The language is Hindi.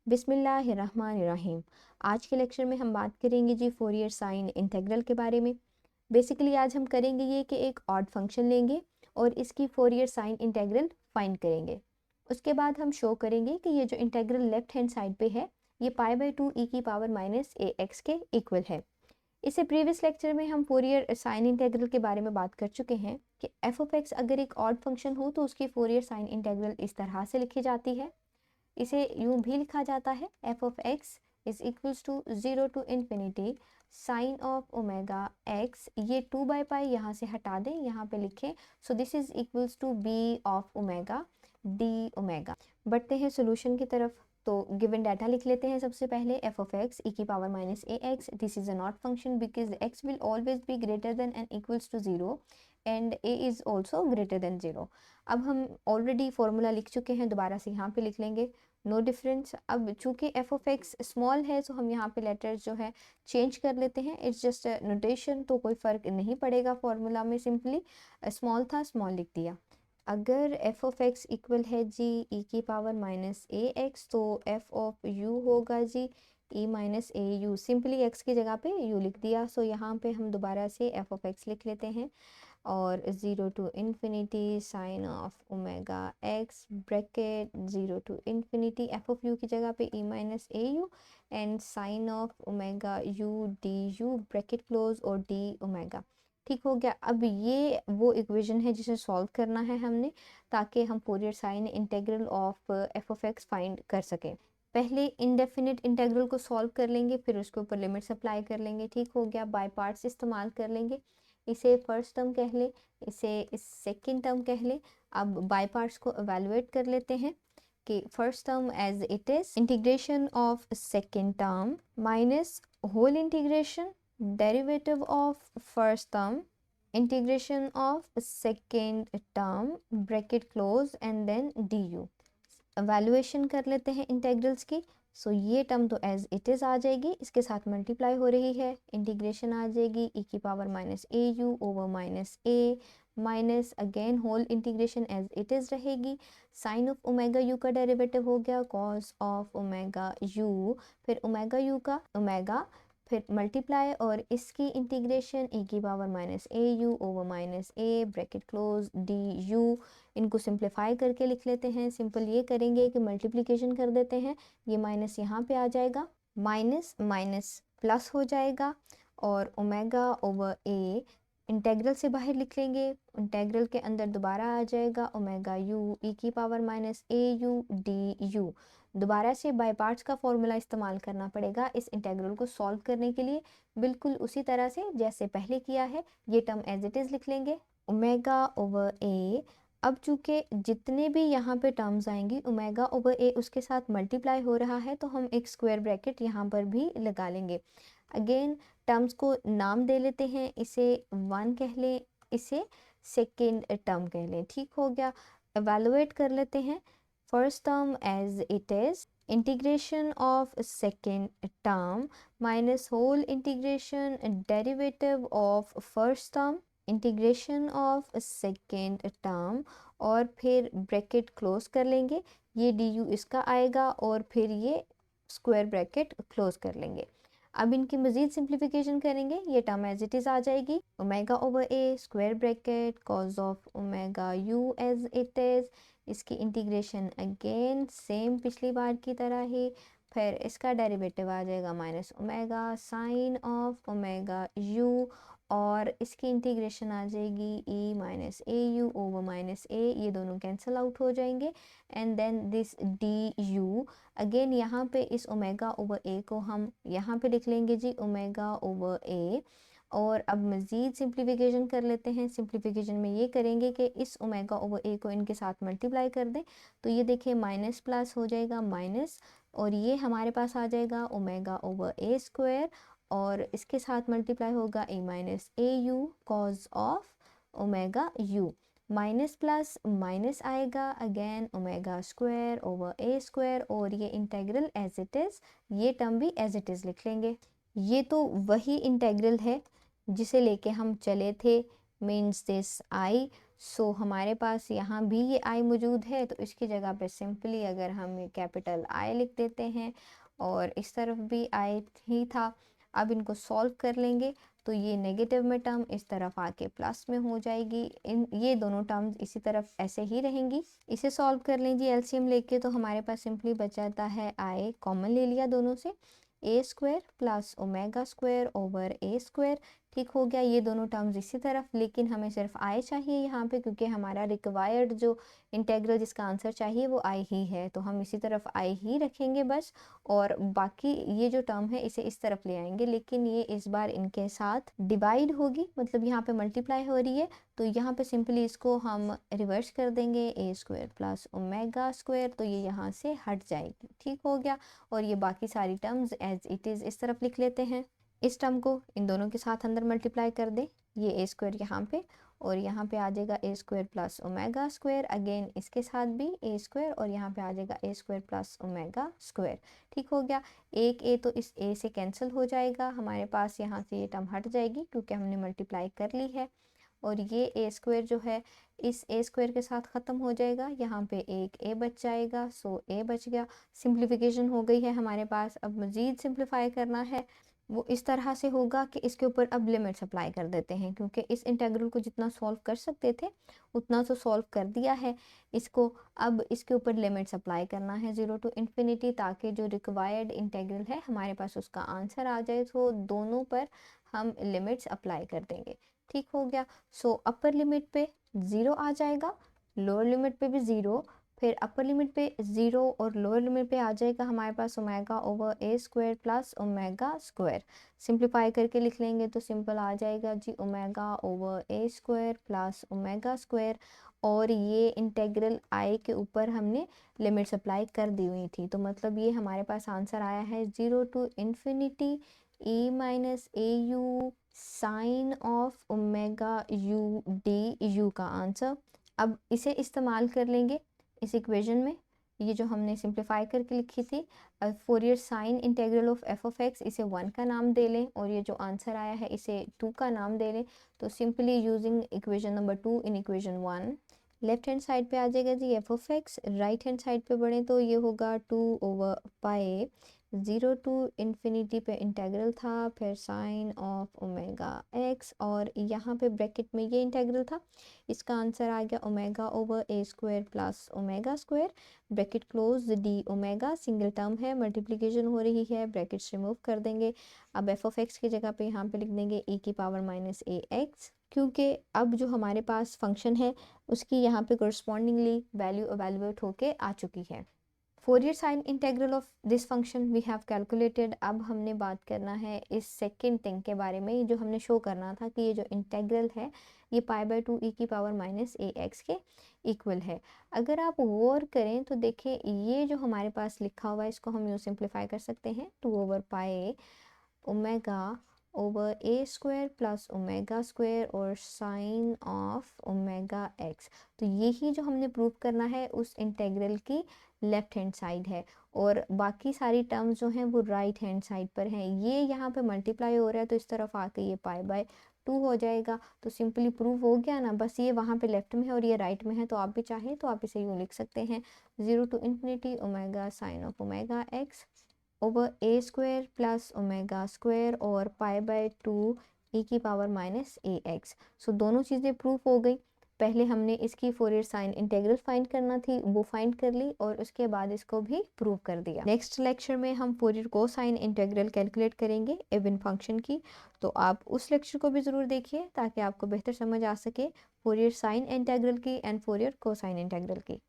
बिस्मिल्लाहिर्रहमानिर्रहीम। आज के लेक्चर में हम बात करेंगे जी फोरियर साइन इंटीग्रल के बारे में। बेसिकली आज हम करेंगे ये कि एक ऑड फंक्शन लेंगे और इसकी फोरियर साइन इंटीग्रल फाइंड करेंगे। उसके बाद हम शो करेंगे कि ये जो इंटीग्रल लेफ्ट हैंड साइड पे है ये π/2 e की पावर -ax के इक्वल है। इससे प्रीवियस लेक्चर में हम फोरियर साइन इंटीग्रल के बारे में बात कर चुके हैं कि f(x) अगर एक ऑड फंक्शन हो तो उसकी फोरियर साइन इंटीग्रल इस तरह से लिखी जाती है। इसे यूं भी लिखा जाता है f(x) is equals to 0 to infinity sine of omega x। ये 2/π यहाँ से हटा दें, यहाँ पे लिखें so this is equals to b of omega D omega. बढ़ते हैं सोल्यूशन की तरफ। तो गिवन डाटा लिख लेते हैं सबसे पहले f(x) e की power -ax। This is a not function because x will always be greater than and equals to 0 and a is also greater than 0। अब हम ऑलरेडी फॉर्मूला लिख चुके हैं, दोबारा से यहाँ पे लिख लेंगे, नो डिफरेंस। अब चूंकि f(x) स्मॉल है तो हम यहाँ पे लेटर्स जो है चेंज कर लेते हैं, इट्स जस्ट नोटेशन, तो कोई फ़र्क नहीं पड़ेगा फॉर्मूला में। सिंपली स्मॉल था, स्मॉल लिख दिया। अगर f(x) इक्वल है जी e की पावर -ax तो f ऑफ u होगा जी e -au। सिंपली x की जगह पे u लिख दिया। सो यहाँ पे हम दोबारा से f(x) लिख लेते हैं और 0 to infinity sine of omega x bracket 0 to infinity f of u की जगह पे e -au and sine of omega u du bracket close और d ओमेगा। ठीक हो गया। अब ये वो इक्वेशन है जिसे सॉल्व करना है हमने, ताकि हम Fourier sine integral of f(x) find कर सकें। पहले इनडेफिनिट इंटीग्रल को सॉल्व कर लेंगे, फिर उसके ऊपर लिमिट्स अप्लाई कर लेंगे। ठीक हो गया। बाय पार्ट्स इस्तेमाल कर लेंगे, इसे फर्स्ट टर्म कह ले, इसे सेकंड टर्म कह ले। अब बाय पार्ट्स को एवेलुएट कर लेते हैं कि first term as it is integration of second term minus whole integration derivative of first term integration of second term bracket close and then du। Evaluation कर लेते हैं इंटीग्रल्स की। सो ये टर्म तो एज इट इज़ आ जाएगी, इसके साथ मल्टीप्लाई हो रही है, इंटीग्रेशन आ जाएगी e की power -au over -a minus again whole integration as it is रहेगी। साइन ऑफ ओमेगा u का डेरिवेटिव हो गया कॉस ऑफ ओमेगा u, फिर ओमेगा u का ओमेगा, फिर मल्टीप्लाई और इसकी इंटीग्रेशन e की power -au over -a bracket close du। इनको सिंप्लीफाई करके लिख लेते हैं। सिंपल ये करेंगे कि मल्टीप्लिकेशन कर देते हैं, ये माइनस यहाँ पे आ जाएगा, माइनस माइनस प्लस हो जाएगा और ओमेगा ओवर a इंटेग्रल से बाहर लिख लेंगे, इंटेग्रल के अंदर दोबारा आ जाएगा ओमेगा u e की पावर -au du। दोबारा से बाय पार्ट्स का फॉर्मूला इस्तेमाल करना पड़ेगा इस इंटेग्रल को सॉल्व करने के लिए, बिल्कुल उसी तरह से जैसे पहले किया है। ये टर्म एज इट इज़ लिख लेंगे, ओमेगा ओवर a। अब चूँकि जितने भी यहाँ पे टर्म्स आएंगी ओमेगा ओवर a उसके साथ मल्टीप्लाई हो रहा है, तो हम एक स्क्वायर ब्रैकेट यहाँ पर भी लगा लेंगे। अगेन टर्म्स को नाम दे लेते हैं, इसे 1 कह लें, इसे सेकेंड टर्म कह लें। ठीक हो गया। एवेलुएट कर लेते हैं। First term as it is integration of second term minus whole integration derivative of first term integration of second term और फिर ब्रैकेट क्लोज कर लेंगे, ये du इसका आएगा और फिर ये स्क्वायर ब्रैकेट क्लोज कर लेंगे। अब इनकी मज़ीद सिंप्लीफिकेशन करेंगे, ये टर्म एज इट इज़ आ जाएगी, omega over a square bracket cos of omega u as it is, इसकी इंटीग्रेशन अगेन सेम पिछली बार की तरह ही, फिर इसका डेरिवेटिव आ जाएगा minus omega sine of omega u और इसकी इंटीग्रेशन आ जाएगी e -au ओवर -a, ये दोनों कैंसिल आउट हो जाएंगे and then this du। Again यहाँ पे इस ओमेगा ओवर a को हम यहाँ पे लिख लेंगे जी ओमेगा ओवर a। और अब मज़ीद सिंप्लीफिकेशन कर लेते हैं। सिंप्लीफिकेशन में ये करेंगे कि इस ओमेगा ओवर a को इनके साथ मल्टीप्लाई कर दें, तो ये देखिए माइनस प्लस हो जाएगा माइनस, और ये हमारे पास आ जाएगा ओमेगा ओवर a स्क्वायर और इसके साथ मल्टीप्लाई होगा a -au cos of omega u। Minus plus minus आएगा, again omega square over a square और ये इंटेग्रल एज इट इज़, ये टर्म भी एज इट इज़ लिख लेंगे। ये तो वही इंटेग्रल है जिसे लेके हम चले थे, मीन्स दिस i सो हमारे पास यहाँ भी ये आई मौजूद है, तो इसकी जगह पे सिंपली अगर हम ये कैपिटल आई लिख देते हैं और इस तरफ भी आई ही था। अब इनको सॉल्व कर लेंगे तो ये नेगेटिव में टर्म इस तरफ आके प्लस में हो जाएगी। इन ये दोनों टर्म्स इसी तरफ ऐसे ही रहेंगी। इसे सॉल्व कर लीजिए एलसीएम लेके, तो हमारे पास सिंपली बचाता है आई, कॉमन ले लिया दोनों से, a square plus omega square over A square. ठीक हो गया, ये दोनों टर्म्स इसी तरफ, लेकिन हमें सिर्फ आई चाहिए यहाँ पे, क्योंकि हमारा रिक्वायर्ड जो इंटेग्रल जिसका आंसर चाहिए वो आई ही है, तो हम इसी तरफ आई ही रखेंगे बस। और बाकी ये जो टर्म है इसे इस तरफ ले आएंगे, लेकिन ये इस बार इनके साथ डिवाइड होगी, मतलब यहाँ पे मल्टीप्लाई हो रही है, तो यहाँ पे सिंपली इसको हम रिवर्स कर देंगे, ए स्क्वायर प्लस ओमेगा स्क्वायर, तो ये यहाँ से हट जाएगी। ठीक हो गया, और ये बाकी सारी टर्म्स एज इट इज़ इस तरफ लिख लेते हैं। इस टर्म को इन दोनों के साथ अंदर मल्टीप्लाई कर दें, ये ए स्क्वायर यहाँ पे, और यहाँ पे आ जाएगा a square plus omega square, again इसके साथ भी ए स्क्वायर, और यहाँ पे आ जाएगा a square plus omega square. ठीक हो गया, एक ए तो इस ए से कैंसिल हो जाएगा, हमारे पास यहाँ से ये टर्म हट जाएगी क्योंकि हमने मल्टीप्लाई कर ली है। और ये ए स्क्वायर जो है इस ए स्क्वायर के साथ ख़त्म हो जाएगा, यहाँ पे एक ए बच जाएगा, सो ए बच गया। सिंप्लीफिकेशन हो गई है हमारे पास। अब मज़ीद सिंप्लीफाई करना है, वो इस तरह से होगा कि इसके ऊपर अब लिमिट्स अप्लाई कर देते हैं, क्योंकि इस इंटीग्रल को जितना सॉल्व कर सकते थे उतना तो सॉल्व कर दिया है, इसको अब इसके ऊपर लिमिट्स अप्लाई करना है 0 टू इन्फिनिटी, ताकि जो रिक्वायर्ड इंटीग्रल है हमारे पास उसका आंसर आ जाए। तो दोनों पर हम लिमिट्स अप्लाई कर देंगे। ठीक हो गया, सो अपर लिमिट पे 0 आ जाएगा, लोअर लिमिट पे भी 0, फिर अपर लिमिट पे 0 और लोअर लिमिट पे आ जाएगा हमारे पास ओमेगा ओवर ए square plus omega square. Simplify करके लिख लेंगे तो सिंपल आ जाएगा जी, ओमेगा ओवर ए स्क्वायर प्लस ओमेगा स्क्वायर, और ये इंटेग्रल आई के ऊपर हमने लिमिट्स अप्लाई कर दी हुई थी, तो मतलब ये हमारे पास आंसर आया है 0 to infinity e minus A U sine of omega U D U का आंसर। अब इसे इस्तेमाल कर लेंगे इस इक्वेशन में, ये जो हमने सिंप्लीफाई करके लिखी थी, Fourier sine integral of F of x, इसे 1 का नाम दे लें, और ये जो आंसर आया है इसे 2 का नाम दे लें। तो simply using equation number 2 in equation 1, left hand side पे आ जाएगा G F of X, right hand side पे बढ़ें तो ये होगा 2 ओवर पाई 0 टू इन्फिनिटी पे इंटेग्रल था, फिर साइन ऑफ ओमेगा एक्स, और यहाँ पे ब्रैकेट में ये इंटेग्रल था, इसका आंसर आ गया ओमेगा ओवर ए square plus omega square, bracket close, D omega single term है, मल्टीप्लिकेशन हो रही है, ब्रैकेट्स रिमूव कर देंगे। अब एफ ऑफ एक्स की जगह पे यहाँ पे लिख देंगे e की पावर माइनस ए एक्स, क्योंकि अब जो हमारे पास फंक्शन है उसकी यहाँ पे कोरस्पॉन्डिंगली वैल्यू एवेल्युएट होके आ चुकी है। Fourier sine integral of this function we have calculated. अब हमने बात करना है इस सेकंड थिंग के बारे में, जो हमने शो करना था कि ये जो इंटेग्रल है ये π/2 e की पावर माइनस ए एक्स के इक्वल है। अगर आप गौर करें तो देखें, ये जो हमारे पास लिखा हुआ है इसको हम यूँ सिंप्लीफाई कर सकते हैं, 2 ओवर पाई ओमेगा ओवर ए स्क्वायर प्लस ओमेगा स्क्वायर और साइन ऑफ ओमेगा एक्स। तो यही जो हमने प्रूव करना है उस इंटेग्रल की लेफ्ट हैंड साइड है, और बाकी सारी टर्म्स जो हैं वो राइट हैंड साइड पर हैं। ये यहाँ पे मल्टीप्लाई हो रहा है तो इस तरफ आके ये π/2 हो जाएगा, तो सिंपली प्रूव हो गया ना। बस ये वहाँ पे लेफ्ट में है और ये राइट में है, तो आप भी चाहें तो आप इसे यूँ लिख सकते हैं, 0 to infinity omega sine of omega X over A square plus omega square और π/2 e की power minus A X. So दोनों चीज़ें प्रूफ हो गई। पहले हमने इसकी फोरियर साइन इंटीग्रल फाइंड करना थी, वो फाइंड कर ली, और उसके बाद इसको भी प्रूव कर दिया। नेक्स्ट लेक्चर में हम फोरियर कोसाइन इंटीग्रल कैलकुलेट करेंगे इवन फंक्शन की, तो आप उस लेक्चर को भी ज़रूर देखिए ताकि आपको बेहतर समझ आ सके फोरियर साइन इंटीग्रल की एंड फोरियर कोसाइन इंटीग्रल की।